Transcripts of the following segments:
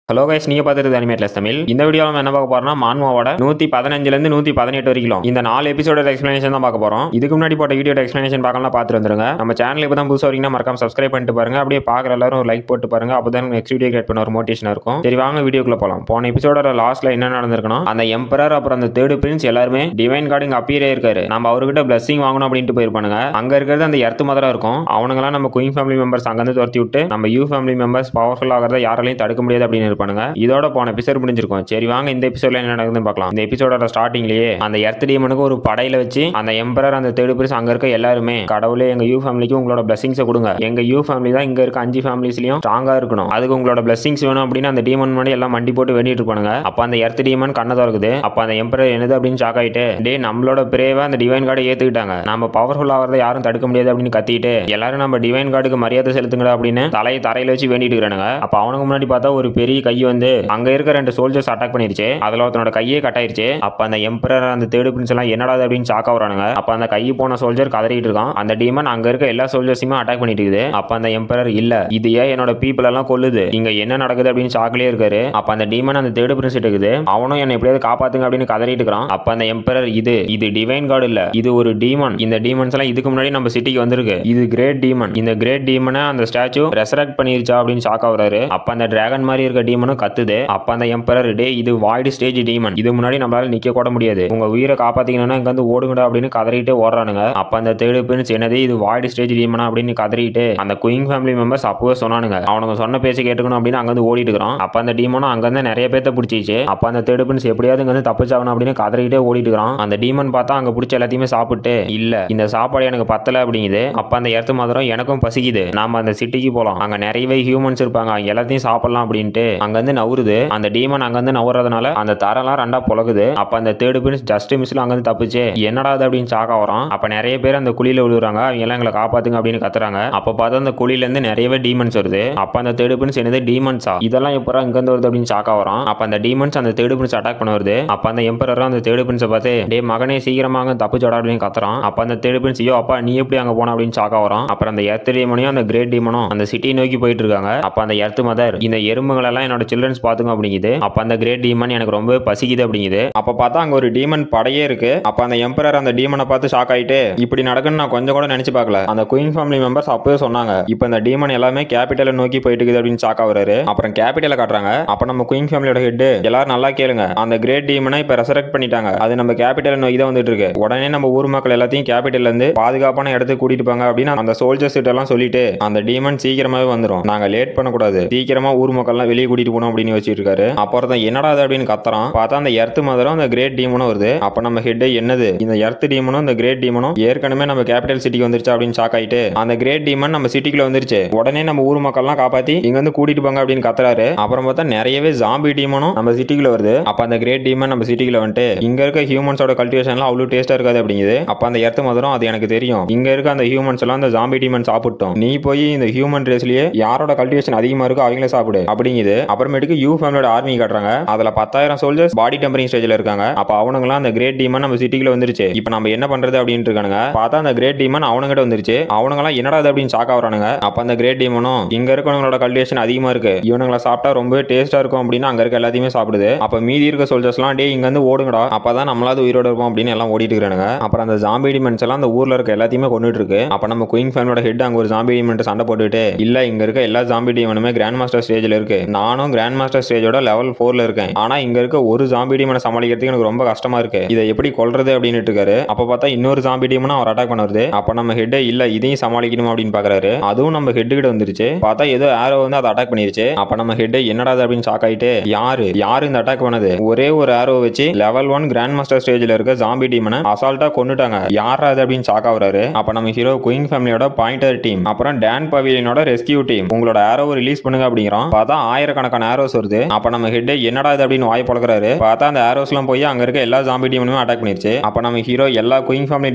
Hello guys, நீங்க பார்த்துட்டு அனிமேட்லஸ் தமிழ். இந்த வீடியோவில் நம்ம என்ன பார்க்க போறோம்னா, மான்மாவோட 115லேருந்து 118 வரைக்கும் இந்த 4 எபிசோட எக்ஸ்பிளனேஷன் தான் பார்க்க போறோம். இதுக்கு முன்னாடி போட்ட வீடியோட எக்ஸ்பிளனேஷன் பார்க்கலாம், பார்த்துட்டு வந்துருங்க. நம்ம சேனல் இப்போ தான் புதுசாக வரீங்கன்னா மறக்காம சப்ஸ்கிரைப் பண்ணிட்டு பாருங்க. அப்படியே பார்க்குற எல்லாரும் ஒரு லைக் போட்டு பாருங்க. அப்பதான் நெக்ஸ்ட் வீடியோ கிரியேட் பண்ண ஒரு மோட்டிவேஷன் இருக்கும். சரி வாங்க வீடியோக்குள்ள போகலாம். போன எபிசோட லாஸ்ட்ல என்ன நடந்திருக்கணும், அந்த எம்பரர் அப்புறம் அந்த தேர்ட் பிரின்ஸ் எல்லாருமே டிவைன் கார்டு இங்க அப்பியரே இருக்காரு. நம்ம அவர்கிட்ட பிளஸிங் வாங்கணும் அப்படின்ட்டு போயிருப்பானுங்க. அங்க இருக்கிறது அந்த எர்த் மதரா இருக்கும். அவனுங்களாம் நம்ம குயின் ஃபேமிலி மெம்பர்ஸ் அங்கிருந்து துரத்தி விட்டு நம்ம யூ ஃபேமிலி மெம்பர்ஸ் பவர்ஃபுல் ஆகிறத யாராலையும் தடுக்க முடியாது அப்படின்னு இருப்பானுங்க. இதோட போன எபிசோட் முடிஞ்சிருக்கும். சரி வாங்க இந்த எபிசோட்ல என்ன நடக்குதுன்னு பார்க்கலாம். இந்த எபிசோட ஸ்டார்டிங்லயே அந்த எர்த் டீமனுக்கு ஒரு படையில வச்சு அந்த எம்பரர் அந்த தேர்ட் பிரின்ஸ் அங்க இருக்க எல்லாருமே கடவுளே எங்க யூ ஃபேமிலிக்கு உங்களோட பிளஸிங்ஸ் கொடுங்க. எங்க யூ ஃபேமிலி தான் இங்க இருக்க 5 ஃபேமிலிஸ்லயும் ஸ்ட்ராங்கா இருக்கணும். அதுக்கு உங்களோட பிளஸிங்ஸ் வேணும் அப்படின்னு அந்த டீமன் முன்னாடி எல்லாம் மண்டி போட்டு வேண்டிட்டு இருப்பானுங்க. அப்ப அந்த எர்த் டீமன் கண்ணை திறக்குது. அப்ப அந்த எம்பரர் என்னது அப்படின்னு ஷாக் ஆயிட்டு, டே நம்மளோட பிரேவா அந்த டிவைன் கார்டை ஏத்துக்கிட்டாங்க, நம்ம பவர்ஃபுல் ஆகிறத யாரும் தடுக்க முடியாது அப்படின்னு கத்திட்டு எல்லாரும் நம்ம டிவைன் கார்டுக்கு மரியாதை செலுத்துங்கடா அப்படின்னு தலையை தரையில வச்சு வேண்டிட்டு இருக்கானுங்க. அப்ப அவனுக்கு முன்னாடி பார்த்தா ஒரு பெரிய கை வந்து அங்க இருக்க 2 சோல்ஜர்ஸ் அட்டாக் பண்ணிருச்சு. அதுல ஒருத்தனோட கையே கட் ஆயிருச்சு. அப்ப அந்த எம்பரர் அந்த தேர்ட் பிரின்ஸ் எல்லாம் என்னடா அப்படின்னு ஷாக் ஆகுறானுங்க. அப்ப அந்த கை போன சோல்ஜர் கதறிட்டு இருக்கான். அந்த டீமன் அங்க இருக்க எல்லா சோல்ஜர்ஸையுமே அட்டாக் பண்ணிட்டு இருக்குது. அப்ப அந்த எம்பரர் இல்ல, இது ஏன் என்னோட பீப்புள் எல்லாம் கொல்லுது, இங்க என்ன நடக்குது அப்படின்னு ஷாக்லயே இருக்காரு. அப்ப அந்த டீமன் அந்த தேர்ட் பிரின்ஸ் இருக்குது, அவனும் என்ன எப்படியாவது காப்பாத்துங்க அப்படின்னு கதறிட்டு இருக்கான். அப்ப அந்த எம்பரர் இது டிவைன் கார்டு இல்ல, இது ஒரு டீமன். இந்த டீமன்ஸ் எல்லாம் இதுக்கு முன்னாடி நம்ம சிட்டிக்கு வந்திருக்கு. இது கிரேட் டீமன். இந்த கிரேட் டீமனை அந்த ஸ்டாச்சு ரெசரக்ட் பண்ணிருச்சா அப்படின்னு ஷாக் ஆகுறாரு. அப்ப அந்த டிராகன் மாதிரி இருக்க டீமனும் கத்துது. அப்ப அந்த எம்பரர், டே இது வாய்டு ஸ்டேஜ் டீமன், இது முன்னாடி நம்மளால நிக்க கூட முடியாது, உங்க உயிரை காப்பாத்தீங்கன்னா இங்க வந்து ஓடுங்கடா அப்படின்னு கதறிட்டு ஓடுறானுங்க. அப்ப அந்த தேர்ட் பிரின்ஸ் என்னது இது வாய்டு ஸ்டேஜ் டீமனா அப்படின்னு கதறிட்டு அந்த குயின் ஃபேமிலி மெம்பர்ஸ் அப்பவே சொன்னானுங்க, அவனுங்க சொன்ன பேச கேட்டுக்கணும் அப்படின்னு அங்க வந்து ஓடிட்டு இருக்கான். அப்ப அந்த டீமனும் அங்க இருந்து நிறைய பேர்த்த பிடிச்சிச்சு. அப்ப அந்த தேர்ட் பிரின்ஸ் எப்படியாவது இங்க வந்து தப்பிச்சாகணும் அப்படின்னு கதறிட்டே ஓடிட்டு இருக்கான். அந்த டீமன் பார்த்தா அங்க பிடிச்ச எல்லாத்தையுமே சாப்பிட்டு, இல்ல இந்த சாப்பாடு எனக்கு பத்தல அப்படிங்குது. அப்ப அந்த எர்த் மதரம் எனக்கும் பசிக்குது, நாம அந்த சிட்டிக்கு போலாம், அங்க நிறையவே ஹியூமன்ஸ் இருப்பாங்க, எல்லாத்தையும் சாப்பிடலாம் அப்படின்ட்டு அங்க இருந்து நவுறுது. அந்த டீமன் அங்க இருந்து நவுறதுனால அந்த தரெல்லாம் ரெண்டா பொழகுது. அப்ப அந்த தேர்ட் பிரின்ஸ் ஜஸ்ட் மிஸ்ல அங்க இருந்து தப்பிச்சு என்னடா அப்படின்னு ஷாக் ஆகுறான். அப்ப நிறைய பேர் அந்த குழியில விழுறாங்க, அவங்க எல்லாம் எங்களை காப்பாத்துங்க அப்படின்னு கத்துறாங்க. அப்ப பார்த்தா அந்த குழியில இருந்து நிறையவே டீமன்ஸ் வருது. அப்ப அந்த தேர்ட் பிரின்ஸ் என்னது டீமன்ஸா, இதெல்லாம் எப்பறா இங்க இருந்து வருது அப்படின்னு ஷாக் ஆகுறான். அப்ப அந்த டீமன்ஸ் அந்த தேர்ட் பிரின்ஸ் அட்டாக் பண்ண வருது. அப்ப அந்த எம்பரர் அந்த தேர்ட் பிரின்ஸை பார்த்து, டே மகனே சீக்கிரமாக தப்பிச்சோடா அப்படின்னு கத்துறான். அப்ப அந்த தேர்ட் பிரின்ஸ், ஐயோ அப்பா நீ எப்படி அங்க போன அப்படின்னு ஷாக் ஆகுறான். அப்புறம் அந்த எர்த் டீமனையும் அந்த கிரேட் டீமனும் அந்த சிட்டியை நோக்கி போயிட்டு இருக்காங்க. அப்ப அந்த எர்த் மதர், இந்த எறும்புகள் எல்லாம் என்னோட சில்ட்ரன்ஸ் பாத்துங்க அப்படிங்குது. அப்ப அந்த கிரேட் டீமன், எனக்கு ரொம்ப பசிக்குது அப்படிங்குது. அப்ப பார்த்தா அங்க ஒரு டீமன் படையே இருக்கு. அப்ப அந்த எம்பரர் அந்த டீமனை பார்த்து ஷாக் ஆயிட்டு, இப்படி நடக்குன்னு நான் கொஞ்சம் கூட நினைச்சு பார்க்கல, அந்த குயின் ஃபேமிலி மெம்பர்ஸ் அப்பவே சொன்னாங்க, இப்ப இந்த டீமன் எல்லாமே கேபிட்டலை நோக்கி போயிட்டு இருக்குது அப்படின்னு ஷாக் ஆகுறாரு. அப்புறம் கேபிட்டலை காட்டுறாங்க. அப்ப நம்ம குயின் ஃபேமிலியோட ஹெட், எல்லாரும் நல்லா கேளுங்க, அந்த கிரேட் டீமனை இப்ப ரெசரக்ட் பண்ணிட்டாங்க, அது நம்ம கேபிட்டலை நோக்கி தான் வந்துட்டு இருக்கு, உடனே நம்ம ஊர் மக்கள் எல்லாத்தையும் கேபிட்டல்ல இருந்து பாதுகாப்பான இடத்துக்கு கூட்டிட்டு போங்க அப்படின்னு அந்த சோல்ஜர்ஸ் கிட்ட எல்லாம் சொல்லிட்டு அந்த டீமன் சீக்கிரமாவே வந்துடும், நாங்க லேட் பண்ணக்கூடாது, சீக்கிரமா ஊர் மக்கள் எல்லாம் வெளியே கூட்டிட்டு போகணும் அப்படின்னு வச்சிட்டு இருக்காரு. அப்புறம் என்னடா அப்படின்னு கத்துறான். பார்த்தா அந்த எர்த் மதரும் அந்த கிரேட் டீமனும் வருது. அப்ப நம்ம ஹெட், என்னது இந்த எர்த் டீமனும் இந்த கிரேட் டீமனும் ஏற்கனவே நம்ம கேபிட்டல் சிட்டிக்கு வந்துருச்சு அப்படின்னு ஷாக் ஆயிட்டு, அந்த கிரேட் டீமன் நம்ம சிட்டிக்குள்ள வந்துருச்சு, உடனே நம்ம ஊர் மக்கள் எல்லாம் காப்பாத்தி இங்க வந்து கூட்டிட்டு போங்க அப்படின்னு கத்துறாரு. அப்புறம் பார்த்தா நிறையவே ஜாம்பி டீமனும் நம்ம சிட்டிக்குள்ள வருது. அப்ப அந்த கிரேட் டீமன் நம்ம சிட்டிக்குள்ள வந்துட்டு, இங்க இருக்க ஹியூமன்ஸோட கல்டிவேஷன்லாம் அவ்வளவு டேஸ்டா இருக்காது அப்படிங்குது. அப்ப அந்த எர்த் மதரும், அது எனக்கு தெரியும், இங்க இருக்க அந்த ஹியூமன்ஸ் எல்லாம் அந்த ஜாம்பி டீமன் சாப்பிட்டோம், நீ போய் இந்த ஹியூமன் ரேஸ்லயே யாரோட கல்டிவேஷன் அதிகமா இருக்கோ அவங்களே சாப்பிடு அப்படிங்குது. அப்புறமேட்டுக்கு யூ ஃபேமிலியோட ஆர்மி காட்டுறாங்க. அதுல 10,000 சோல்ஜர்ஸ் பாடி டெம்பரிங் ஸ்டேஜ்ல இருக்காங்க. அப்ப அவனுங்கலாம் அந்த கிரேட் டீமன் நம்ம சிட்டிக்குள்ள வந்துருச்சு, இப்போ நம்ம என்ன பண்றது அப்படின்னு இருக்கானுங்க. பார்த்தா அந்த கிரேட் டீமன் அவனுங்கிட்ட வந்துருச்சு. அவனுங்கலாம் என்னடா அப்படின்னு ஷாக் ஆகுறானுங்க. அப்ப அந்த கிரேட் டீமனும், இங்க இருக்கவங்களோட கல்டிவேஷன் அதிகமா இருக்கு, இவனுங்களை சாப்பிட்டா ரொம்ப டேஸ்டா இருக்கும் அப்படின்னு அங்க இருக்க எல்லாத்தையுமே சாப்பிடுது. அப்ப மீதி இருக்க சோல்ஜர்ஸ்லாம், டே இங்க வந்து ஓடுங்கடா, அப்பதான் நம்மளாவது உயிரோட இருப்போம் அப்படின்னு எல்லாம் ஓடிட்டு இருக்கானுங்க. அப்புறம் அந்த ஜாம்பி டீமன்ஸ் எல்லாம் அந்த ஊர்ல இருக்க எல்லாத்தையுமே கொண்டுட்டு இருக்கு. அப்ப நம்ம குயின் ஃபேமிலியோட ஹெட் அங்க ஒரு ஜாம்பி டீமன் சண்டை போட்டுட்டு, இல்ல இங்க இருக்க எல்லா ஜாம்பி டீமனுமே கிராண்ட் மாஸ்டர் ஸ்டேஜ்ல இருக்கு, நானும் கிராண்ட் மாஸ்டர் ஸ்டேஜோட லெவல் 4ல இருக்கேன், ஆனா இங்க இருக்க ஒரு ஜாம்பி டீமனை சமாளிக்கிறதுக்கு எனக்கு ரொம்ப கஷ்டமா இருக்கு, இதை எப்படி கொல்றது அப்படின்னு இருக்காரு. அப்ப பார்த்தா இன்னொரு ஜாம்பி டீமனும் அவர் அட்டாக் பண்ணுறது. அப்ப நம்ம ஹெட், இல்ல இதையும் சமாளிக்கணும் அப்படின்னு பாக்குறாரு. அதுவும் நம்ம ஹெட் கிட்ட வந்துருச்சு. பார்த்தா ஏதோ ஆரோ வந்து அதை அட்டாக் பண்ணிருச்சு. அப்ப நம்ம ஹெட், என்னடா அப்படின்னு ஷாக் ஆயிட்டு, யாரு இந்த அட்டாக் பண்ணது, ஒரே ஒரு ஆரோ வச்சு லெவல் 1 கிராண்ட் மாஸ்டர் ஸ்டேஜ்ல இருக்க ஜாம்பி டீமனை அசால்ட்டா கொன்னுட்டாங்க, யாரா அது அப்படின்னு ஷாக் ஆகுறாரு. அப்ப நம்ம ஹீரோ குயின் ஃபேமிலியோட பாயிண்டர் டீம், அப்புறம் டான் பவிலியனோட ரெஸ்கியூ டீம், உங்களோட ஆரோ ரிலீஸ் பண்ணுங்க அப்படிங்கிறோம். பார்த்தா ஆயிரக்கணக்கான ஆரோஸ் வருது. அப்ப நம்ம ஹெட், என்னடா இது அப்படின்னு வாய் பழக்கிறாரு. பார்த்தா அந்த ஆரோஸ் எல்லாம் போய் அங்க இருக்க எல்லா ஜாம்பி டீமனுமே அட்டாக் பண்ணிருச்சு. அப்ப நம்ம ஹீரோ, எல்லா குயின் ஃபேமிலி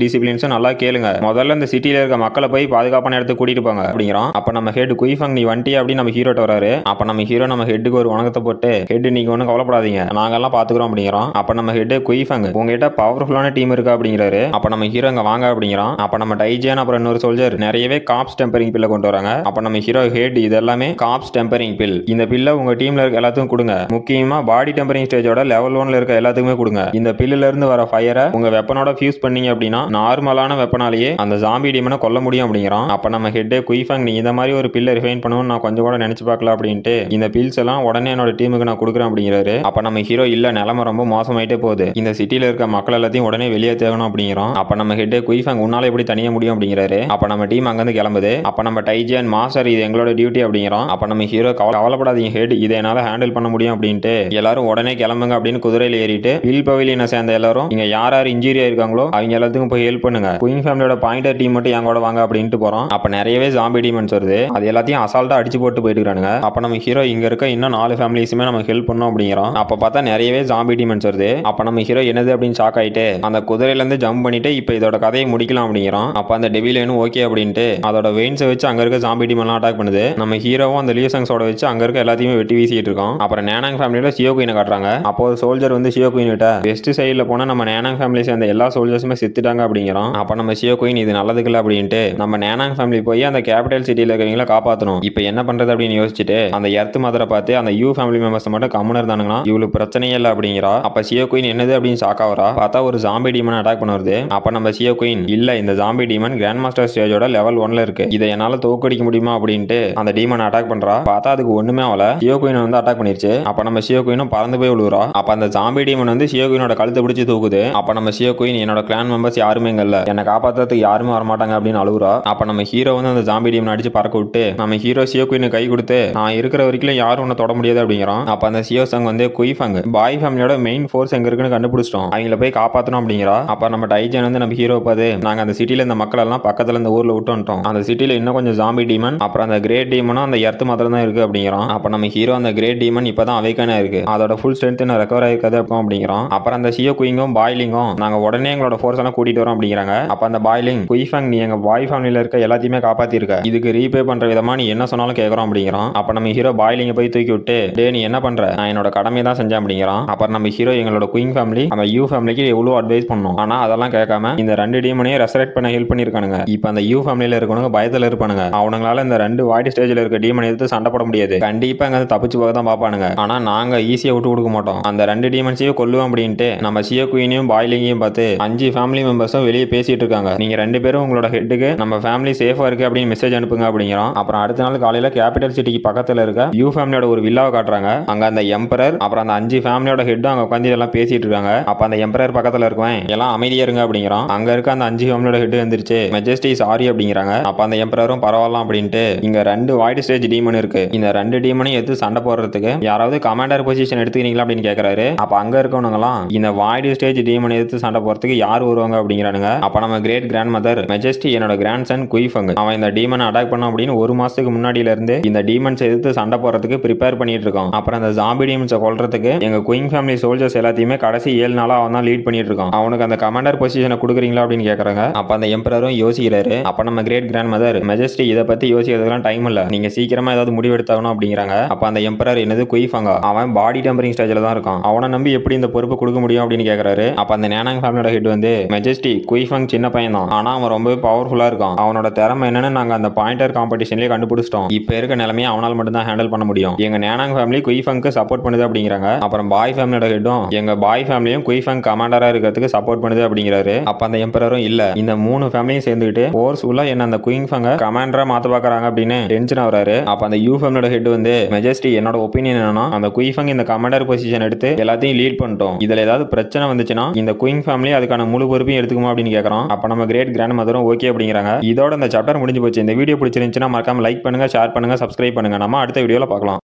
டிசிப்ளின்ஸும் நல்லா கேளுங்க, முதல்ல இந்த சிட்டில இருக்க மக்களை போய் பாதுகாப்பான இடத்துக்கு கூட்டிட்டு போங்க அப்படிங்கிறோம். அப்ப நம்ம ஹெட், குயிஃபங் நீ வண்டி அப்படின்னு நம்ம ஹீரோட்ட வராரு. அப்ப நம்ம ஹீரோ நம்ம ஹெட்டுக்கு ஒரு வணக்கத்தை போட்டு, ஹெட் நீங்க ஒன்னும் கவலைப்படாதீங்க, நாங்க எல்லாம் பாத்துக்கிறோம் அப்படிங்கிறோம். அப்ப நம்ம ஹெட், குயிஃபங் உங்ககிட்ட பவர்ஃபுல்லான டீம் இருக்கா அப்படிங்கிறாரு. அப்ப நம்ம ஹீரோ அங்க வாங்க அப்படிங்கிறோம். அப்ப நம்ம டைஜியன் அப்புறம் இன்னொரு சோல்ஜர் நிறையவே காப்ஸ் டெம்பரிங் பில்ல கொண்டு வராங்க. அப்ப நம்ம ஹீரோ, ஹெட் இது எல்லாமே காப்ஸ் டெம்பரிங் பில், இந்த பில்ல உங்க டீம்ல இருக்க எல்லாத்துக்கும் கொடுங்க. முக்கியமா பாடி டெம்பரிங் ஸ்டேஜோட லெவல் 1ல இருக்க எல்லாத்துக்குமே கொடுங்க. இந்த பில்லுல இருந்து வர ஃபயரை உங்க வெப்பனோட ஃபியூஸ் பண்ணீங்க அப்படின்னா நார்மலான வெப்பனாலேயே அந்த ஜாம்பி டீமனை கொல்ல முடியும் அப்படிங்கிறான். அப்ப நம்ம ஹெட் குயிஃபாங் நீ இந்த மாதிரி ஒரு பில்லை ரிஃபைன் பண்ணணும்னு நான் கொஞ்சம் கூட நினைச்சு பார்க்கல அப்படின்ட்டு இந்த பில்ஸ் எல்லாம் உடனே என்னோட டீமுக்கு நான் கொடுக்குறேன் அப்படிங்கிறாரு. அப்ப நம்ம ஹீரோ இல்ல நிலைமை ரொம்ப மோசமாயிட்டே போகுது, இந்த சிட்டில இருக்க மக்கள் எல்லாத்தையும் உடனே வெளியே தேகணும் அப்படிங்கிறோம். அப்ப நம்ம ஹெட் குயிஃபாங் உன்னால எப்படி தனியா முடியும் அப்படிங்கிறாரு. அப்ப நம்ம டீம் அங்கிருந்து கிளம்புது. அப்ப நம்ம டைஜி அண்ட் மாஸ்டர் இது எங்களோட டியூட்டி அப்படிங்கிறோம். அப்ப நம்ம ஹீரோ கவலைப்படாதீங்க ஹெட், இதை என்னால ஹேண்டில் பண்ண முடியும் அப்படின்ட்டு எல்லாரும் உடனே கிளம்புங்க அப்படின்னு குதிரையில ஏறிட்டு வில் பவிலியனை சேர்ந்த எல்லாரும் இங்க யார் யார் இன்ஜூரியா இருக்காங்களோ அவங்க எல்லாத்துக்கும் போய் ஹெல்ப் பண்ணுங்க, குயின் ஃபேமிலியோட பாயிண்டர் டீம் மட்டும் என் கூட வாங்க அப்படின்ட்டு போறோம். அப்ப நிறையவே ஜாம்பி டீமன்ஸ் வருது, அது எல்லாத்தையும் அசால்ட்டா அடிச்சு போட்டு போயிட்டு இருக்கானுங்க. அப்ப நம்ம ஹீரோ இங்க இருக்க இன்னும் 4 ஃபேமிலிஸுமே நம்ம ஹெல்ப் பண்ணோம் அப்படிங்கிறோம். அப்ப பார்த்தா நிறையவே ஜாம்பி டீமன்ஸ் வருது. அப்ப நம்ம ஹீரோ என்னது அப்படின்னு ஷாக் ஆயிட்டு அந்த குதிரையில இருந்து ஜம்ப் பண்ணிட்டு இப்ப இதோட கதையை முடிக்கலாம் அப்படிங்கிறோம். அப்ப அந்த டெவிலேனும் ஓகே அப்படின்ட்டு அதோட வெயின்ஸை வச்சு அங்க இருக்க ஜாம்பி டீம் எல்லாம் அட்டாக் பண்ணுது. நம்ம ஹீரோவும் அந்த லியூசங்ஸோட வச்சு அங்க இருக்க எல்லாத்தையுமே வெட்டி வீசிட்டு இருக்கோம். அப்புறம் நேனாங் ஃபேமிலியோட சியோ குயினை காட்டுறாங்க. அப்போ சோல்ஜர் வந்து சியோ குயின் கிட்ட வெஸ்ட் சைடுல போனா நம்ம நேனாங் ஃபேமிலி சேர்ந்த எல்லா சோல்ஜர்ஸுமே செத்துட்டாங்க அப்படிங்கிறோம். அப்ப நம்ம சியோ குயின் இது நல்லதுக்கு இல்ல அப்படின்ட்டு நம்ம நேனாங் ஃபேமிலி போய் அந்த கேபிட்டல் சிட்டில இருக்கவங்கள காப்பாற்றணும், இப்ப என்ன பண்றது அப்படின்னு யோசிச்சுட்டு அந்த எர்த் மதரை பார்த்து அந்த யூ ஃபேமிலி மெம்பர்ஸ் மட்டும் கம்முன்னு இருந்தானுங்கன்னா இவளுக்கு பிரச்சனையே இல்லை அப்படிங்கிறா. அப்ப சியோ குயின் என்னது அப்படின்னு ஷாக் ஆகுறா. பார்த்தா ஒரு ஜாம்பி டீமன் அட்டாக் பண்ண வருது. அப்ப நம்ம சியோ குயின் இல்ல இந்த ஜாம்பி டீமன் கிராண்ட் மாஸ்டர் ஸ்டேஜோட லெவல் 1ல இருக்கு, இதை என்னால தோக்கடிக்க முடியுமா அப்படின்ட்டு அந்த டீமன் அட்டாக் பண்றா. பார்த்தா அதுக்கு ஒண்ணுமே ஆகல, சியோ குயின் வந்து அட்டாக் பண்ணிருச்சு. அப்ப நம்ம சியோ குயினும் பறந்து போய் விழுறா. அப்ப அந்த ஜாம்பி டீமன் வந்து சியோ குயினோட கழுத்தை பிடிச்சி தூக்குது. அப்ப நம்ம சியோ குயின் என்னோட கிளான் மெம்பர்ஸ் யாருமே இங்க இல்ல, என்னை காப்பாத்துறதுக்கு யாருமே வரமாட்டாங்க அப்படின்னு அழுகுறா. அப்ப நம்ம ஹீரோ வந்து அந்த ஜாம்பி டீமன் அடிச்சு பறக்க விட்டு நம்ம ஹீரோ சியோ குயினுக்கு கை கொடுத்து நான் இருக்கிற வரைக்கும் யாரும் உன்னை தொட முடியாது அப்படிங்கிறான். அப்ப அந்த சியோ சங் வந்து குயிஃபாங் பாய் ஃபேமிலியோட மெயின் ஃபோர்ஸ் எங்க இருக்குன்னு கண்டுபிடிச்சிட்டோம், அவங்கள போய் காப்பாற்றணும் அப்படிங்கிறா. அப்ப நம்ம டைஜன் வந்து நம்ம ஹீரோ பார்த்து நாங்க அந்த சிட்டில இந்த மக்கள் எல்லாம் பக்கத்துல இந்த ஊர்ல விட்டு வந்துட்டோம், அந்த சிட்டில இன்னும் கொஞ்சம் ஜாம்பி டீமன் அப்புறம் அந்த கிரேட் டீமனும் அந்த எர்த் மாத்திரம் தான் இருக்கு அப்படிங்கிறான். அப்ப நம்ம ஹீரோ அந்த கிரேட் டீமன் இப்பதான் அவைக்கான இருக்கு, அதோட ஃபுல் ஸ்ட்ரென்த் என்ன ரெக்கவர் ஆயிருக்காது அப்படிங்கிறோம். அப்புறம் அந்த சியோ குயிங்கும் பாய்லிங்கும் நாங்க உடனே எங்களோட ஃபோர்ஸ் எல்லாம் கூட்டிட்டு வரோம் அப்படிங்கிறாங்க. அப்ப அந்த பாய்லிங் குயிஃபாங் நீ எங்க பாய் ஃபேமிலியில இருக்க எல்லாத்தையுமே காப்பாத்தி இருக்க, இதுக்கு ரீபே பண்ற விதமா நீ என்ன சொன்னாலும் கேட்கறோம் அப்படிங்கிறோம். அப்ப நம்ம ஹீரோ பாய்லிங்க போய் தூக்கி விட்டு டே நீ என்ன பண்ற, நான் என்னோட கடமையை தான் செஞ்சேன் அப்படிங்கிறான். அப்புறம் நம்ம ஹீரோ எங்களோட குயின் ஃபேமிலி அந்த யூ ஃபேமிலிக்கு எவ்வளவு அட்வைஸ் பண்ணோம், ஆனா அதெல்லாம் கேட்காம இந்த 2 டீமனையும் ரெசரெக்ட் பண்ண ஹெல்ப் பண்ணிருக்கானுங்க. இப்ப அந்த யூ ஃபேமிலியில இருக்கவங்க பயத்துல இருப்பானுங்க, அவங்களால இந்த 2 வாய்ட் ஸ்டேஜ்ல இருக்க டீமனை எடுத்து சண்டை போட முடியாது, கண்டிப்பா அங்க தப்பிச்சு போக தான் பாப்பானுங்க. ஆனா நாங்க ஈஸியா விட்டு கொடுக்க மாட்டோம், அந்த 2 டீமன்ஸையும் கொல்லுவோம் அப்படின்ட்டு நம்ம சியோ குயினையும் பாய்லிங்கையும் பார்த்து 5 ஃபேமிலி மெம்பர்ஸும் வெளியே பேசிட்டு இருக்காங்க. நீங்க 2 பேரும் உங்களோட ஹெட்டுக்கு நம்ம ஃபேமிலி சேஃபா இருக்கு அப்படின்னு மெசேஜ் அனுப்புங்க அப்படிங்கிறோம். அப்புறம் அடுத்த நாள் காலையில கேபிட்டல் சிட்டிக்கு பக்கத்துல இருக்க யூ ஃபேமிலியோட ஒரு வில்லாவை காட்டுறாங்க. அங்க அந்த எம்பரர் அப்புறம் அந்த 5 ஃபேமிலியோட ஹெட்டும் அங்க உட்காந்து எல்லாம் பேசிட்டு இருக்காங்க. அப்ப அந்த எம்பரர் பக்கத்துல இருக்கவன் எல்லாம் அமைதியா இருங்க அப்படிங்கிறான். அங்க இருக்க அந்த 5 ஃபேமிலியோட ஹெட் வந்துருச்சு மெஜஸ்டி சாரி அப்படிங்கிறாங்க. அப்ப அந்த எம்பரரும் பரவாயில்ல அப்படின்ட்டு இங்க 2 வாய்ட் ஸ்டேஜ் டீமன் இருக்கு, இந்த 2 டீமனையும் எடுத்து சண்டை போடுறதுக்கு யாராவது கமாண்டர் பொசிஷன் எடுத்துக்கிறீங்களா அப்படின்னு கேட்கறாரு. அப்ப அங்க இருக்கவனுங்களாம் இந்த வாய்ட் ஸ்டேஜ் டீமனை எடுத்து சண்டை போறதுக்கு யார் வருவாங்க அப்படிங்கிறானுங்க. அப்ப நம்ம கிரேட் கிராண்ட் மதர் மெஜஸ்டி என்னோட கிராண்ட் சன் குயிஃபங் அவன் இந்த டீமனை அட்டாக் பண்ண அப்படின்னு 1 மாசத்துக்கு முன்னாடியில இருந்து இந்த டீமன்ஸ் எடுத்து சண்டை போறதுக்கு ப்ரிப்பேர் பண்ணிட்டு இருக்கோம். அப்புறம் அந்த ஜாம்பி டீமன்ஸை கொல்றதுக்கு எங்க குயின் ஃபேமிலி சோல்ஜர்ஸ் எல்லாத்தையுமே கடைசி 7 நாளா அவன் தான் லீட் பண்ணிட்டு இருக்கான், அவனுக்கு அந்த கமாண்டர் பொசிஷனை கொடுக்குறீங்களா அப்படின்னு கேட்கறாங்க. அப்ப அந்த எம்பரரும் யோசிக்கிறாரு. அப்ப நம்ம கிரேட் கிராண்ட் மதர் மெஜஸ்டி இதை பத்தி யோசிக்கிறதுலாம் டைம் இல்ல, நீங்க சீக்கிரமா ஏதாவது முடிவு எடுத்தாகணும் அப்படிங்கிறாங்க. அப்ப அந்த எம்பரர் என்னது குயிஃபாங்கா அவன் பாடி டெம்பரிங் ஸ்டேஜ்ல தான் இருக்கான், அவனை நம்பி எப்படி இந்த பொறுப்பு கொடுக்க முடியும் அப்படின்னு கேட்கறாரு. அப்ப அந்த நேனாங் ஃபேமிலியோட ஹெட் வந்து மெஜஸ்டி குயிஃபாங் சின்ன பையன் தான், ஆனா அவன் ரொம்ப பவர்ஃபுல்லா இருக்கான், அவனோட திறமை என்னன்னு நாங்க அந்த பாயிண்டர் காம்படிஷன்லயே கண்டுபிடிச்சிட்டோம், இப்ப இருக்க நிலைமையை அவனால் மட்டும் தான் ஹேண்டில் பண்ண முடியும், எங்க நேனாங் ஃபேமிலி குயிஃபாங்க்கு சப்போர்ட் பண்ணுது அப்படிங்கிறாங்க. அப்புறம் பாய் ஃபேமிலியோட ஹெட்டும் எங்க பாய் ஃபேமிலியும் குயிஃபாங் கமாண்டரா இருக்கிறதுக்கு சப்போர்ட் பண்ணுது அப்படிங்கிறாரு. அப்ப அந்த எம்பரரும் இல்ல இந்த 3 ஃபேமிலியும் சேர்ந்துக்கிட்டு ஃபோர்ஸ்ஃபுல்லா என்ன அந்த குயிஃபாங்க கமாண்டரா மாத்த பாக்குறாங்க அப்படின்னு டென்ஷன் ஆகுறாரு. அப்ப அந்த யூ ஃபேமிலியோட ஹெட் வந்து மெஜஸ்டி என்னோட ஒப்பீனியன் என்னன்னா அந்த குயிஃபாங் இந்த கமாண்டர் பொசிஷன் எடுத்து எல்லாத்தையும் லீட் பண்ணிட்டோம், இதுல ஏதாவது பிரச்சனை வந்துச்சுன்னா இந்த குயின் ஃபேமிலி அதுக்கான முழு பொறுப்பையும் எடுத்துக்குமா அப்படின்னு கேட்கறோம். அப்ப நம்ம கிரேட் கிராண்ட் மதரும் ஓகே அப்படிங்கிறாங்க. இதோட இந்த சாப்டர் முடிஞ்சு போச்சு. இந்த வீடியோ பிடிச்சிருந்துச்சுன்னா மறக்காம லைக் பண்ணுங்க, ஷேர் பண்ணுங்க, சப்ஸ்கிரைப் பண்ணுங்க. நம்ம அடுத்த வீடியோல பார்க்கலாம்.